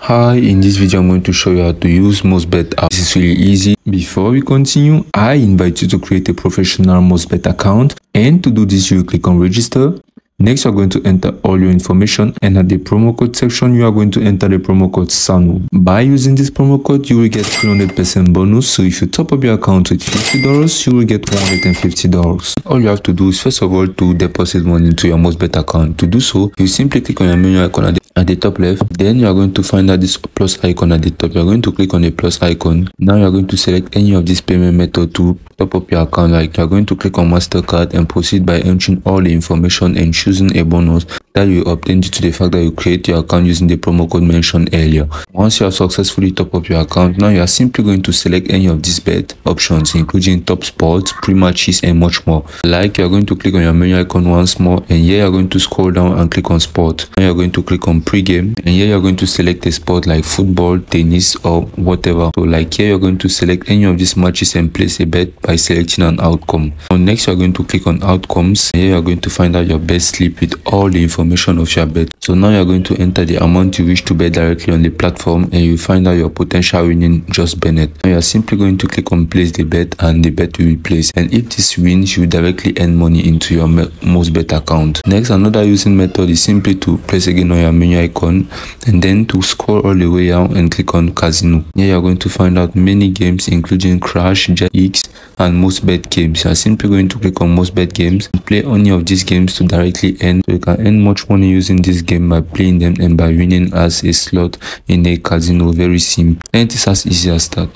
Hi, in this video I'm going to show you how to use Mostbet app. This is really easy. Before we continue, I invite you to create a professional Mostbet account, and to do this you click on register. Next you are going to enter all your information, and at the promo code section you are going to enter the promo code SANU. By using this promo code you will get 300% bonus, so if you top up your account with $50 you will get $150. All you have to do is first of all to deposit money into your Mostbet account. To do so, you simply click on your menu icon at the top left. Then you are going to find out this plus icon at the top. You are going to click on the plus icon. Now you are going to select any of this payment method to top up your account. Like you are going to click on MasterCard and proceed by entering all the information and choosing a bonus that will obtain due to the fact that you create your account using the promo code mentioned earlier. Once you have successfully top up your account, now you are simply going to select any of these bet options, including top sports, pre-matches, and much more. Like you are going to click on your menu icon once more, and here you are going to scroll down and click on sport. Now you are going to click on pre-game, and here you are going to select a sport like football, tennis, or whatever. So like here you are going to select any of these matches and place a bet by selecting an outcome. So next you are going to click on outcomes, and here you are going to find out your best slip with all the information of your bet. So now you are going to enter the amount you wish to bet directly on the platform, and you find out your potential winning just Bennett. Now you are simply going to click on place the bet, and the bet will be placed, and if this wins you will directly earn money into your Mostbet account. Next, another using method is simply to press again on your menu icon and then to scroll all the way down and click on casino. Here you are going to find out many games including Crash, X, and Mostbet games. You are simply going to click on Mostbet games and play any of these games to directly earn. So you can earn much money using this game by playing them and by winning as a slot in a casino. Very simple, and it is as easy as that.